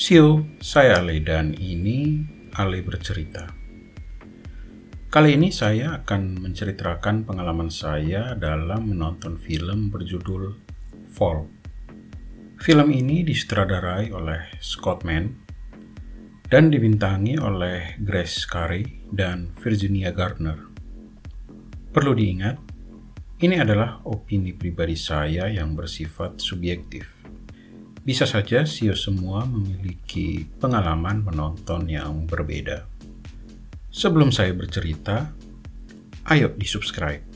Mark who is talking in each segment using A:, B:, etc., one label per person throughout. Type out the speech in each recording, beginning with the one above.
A: Sio, saya Ale dan ini Ale Bercerita. Kali ini saya akan menceritakan pengalaman saya dalam menonton film berjudul Fall. Film ini disutradarai oleh Scott Mann dan dibintangi oleh Grace Carey dan Virginia Gardner. Perlu diingat, ini adalah opini pribadi saya yang bersifat subjektif. Bisa saja Sio semua memiliki pengalaman menonton yang berbeda. Sebelum saya bercerita, ayo di-subscribe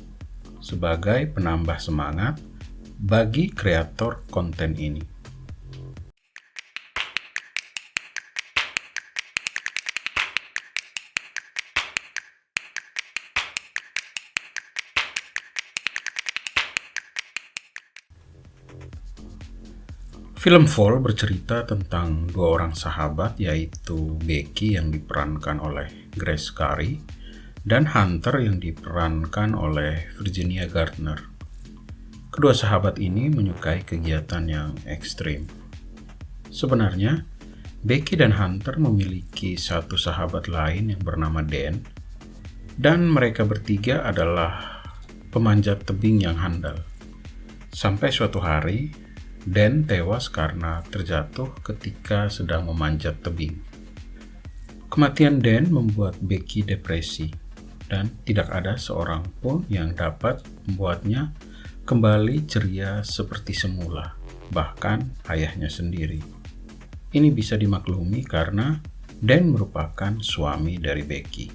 A: sebagai penambah semangat bagi kreator konten ini. Film Fall bercerita tentang dua orang sahabat, yaitu Becky yang diperankan oleh Grace Carey dan Hunter yang diperankan oleh Virginia Gardner. Kedua sahabat ini menyukai kegiatan yang ekstrim. Sebenarnya, Becky dan Hunter memiliki satu sahabat lain yang bernama Dan, dan mereka bertiga adalah pemanjat tebing yang handal. Sampai suatu hari, Dan tewas karena terjatuh ketika sedang memanjat tebing. Kematian Dan membuat Becky depresi, dan tidak ada seorang pun yang dapat membuatnya kembali ceria seperti semula, bahkan ayahnya sendiri. Ini bisa dimaklumi karena Dan merupakan suami dari Becky.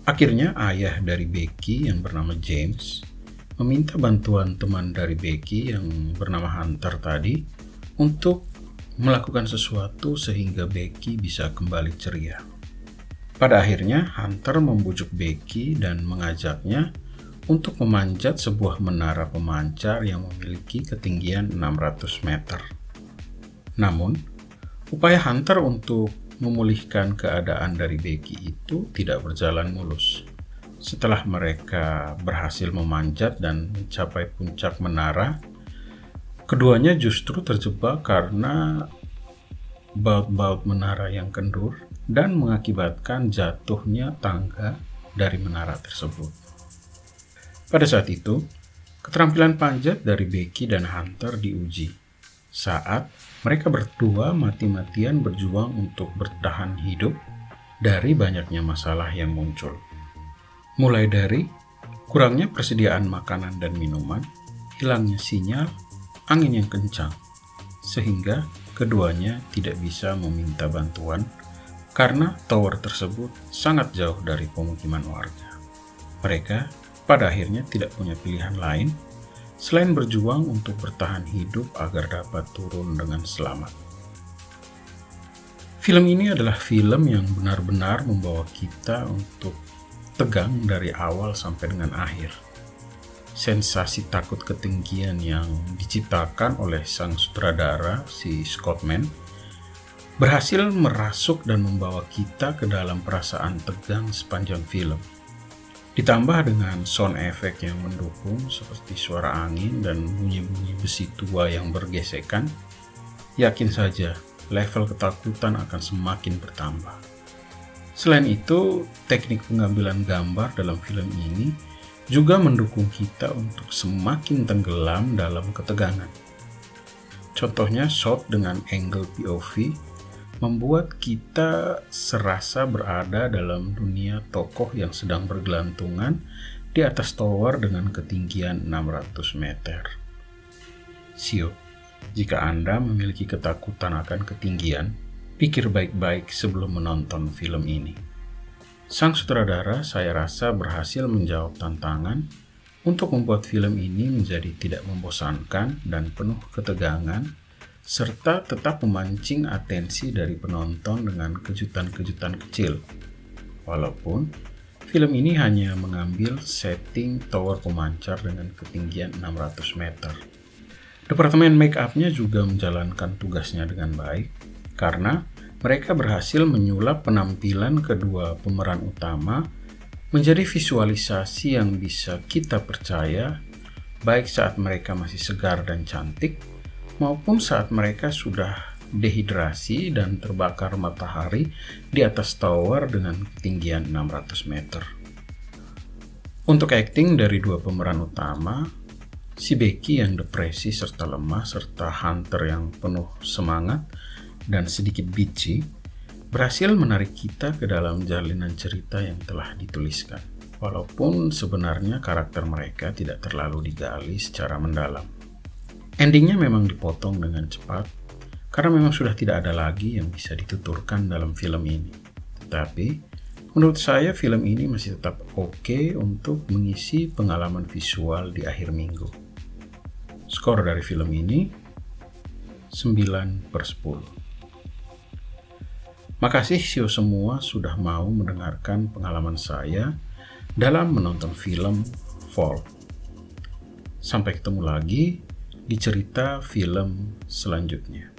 A: Akhirnya ayah dari Becky yang bernama James meminta bantuan teman dari Becky yang bernama Hunter tadi untuk melakukan sesuatu sehingga Becky bisa kembali ceria. Pada akhirnya Hunter membujuk Becky dan mengajaknya untuk memanjat sebuah menara pemancar yang memiliki ketinggian 600 meter. Namun, upaya Hunter untuk memulihkan keadaan dari Becky itu tidak berjalan mulus. Setelah mereka berhasil memanjat dan mencapai puncak menara, keduanya justru terjebak karena baut-baut menara yang kendur dan mengakibatkan jatuhnya tangga dari menara tersebut. Pada saat itu, keterampilan panjat dari Becky dan Hunter diuji saat mereka berdua mati-matian berjuang untuk bertahan hidup dari banyaknya masalah yang muncul. Mulai dari kurangnya persediaan makanan dan minuman, hilangnya sinyal, angin yang kencang, sehingga keduanya tidak bisa meminta bantuan karena tower tersebut sangat jauh dari pemukiman warga. Mereka pada akhirnya tidak punya pilihan lain selain berjuang untuk bertahan hidup agar dapat turun dengan selamat. Film ini adalah film yang benar-benar membawa kita untuk tegang dari awal sampai dengan akhir. Sensasi takut ketinggian yang diciptakan oleh sang sutradara, si Scott Mann, berhasil merasuk dan membawa kita ke dalam perasaan tegang sepanjang film. Ditambah dengan sound effect yang mendukung seperti suara angin dan bunyi-bunyi besi tua yang bergesekan, yakin saja level ketakutan akan semakin bertambah. Selain itu, teknik pengambilan gambar dalam film ini juga mendukung kita untuk semakin tenggelam dalam ketegangan. Contohnya, shot dengan angle POV membuat kita serasa berada dalam dunia tokoh yang sedang bergelantungan di atas tower dengan ketinggian 600 meter. Sio, jika Anda memiliki ketakutan akan ketinggian, pikir baik-baik sebelum menonton film ini. Sang sutradara saya rasa berhasil menjawab tantangan untuk membuat film ini menjadi tidak membosankan dan penuh ketegangan, serta tetap memancing atensi dari penonton dengan kejutan-kejutan kecil. Walaupun film ini hanya mengambil setting tower pemancar dengan ketinggian 600 meter. Departemen make up-nya juga menjalankan tugasnya dengan baik, karena mereka berhasil menyulap penampilan kedua pemeran utama menjadi visualisasi yang bisa kita percaya, baik saat mereka masih segar dan cantik, maupun saat mereka sudah dehidrasi dan terbakar matahari di atas tower dengan ketinggian 600 meter. Untuk akting dari dua pemeran utama, si Becky yang depresi serta lemah serta Hunter yang penuh semangat dan sedikit bitchy, berhasil menarik kita ke dalam jalinan cerita yang telah dituliskan. Walaupun sebenarnya karakter mereka tidak terlalu digali secara mendalam. Endingnya memang dipotong dengan cepat, karena memang sudah tidak ada lagi yang bisa dituturkan dalam film ini. Tetapi, menurut saya film ini masih tetap oke untuk mengisi pengalaman visual di akhir minggu. Skor dari film ini 9/10. Makasih Sio semua sudah mau mendengarkan pengalaman saya dalam menonton film Fall. Sampai ketemu lagi di cerita film selanjutnya.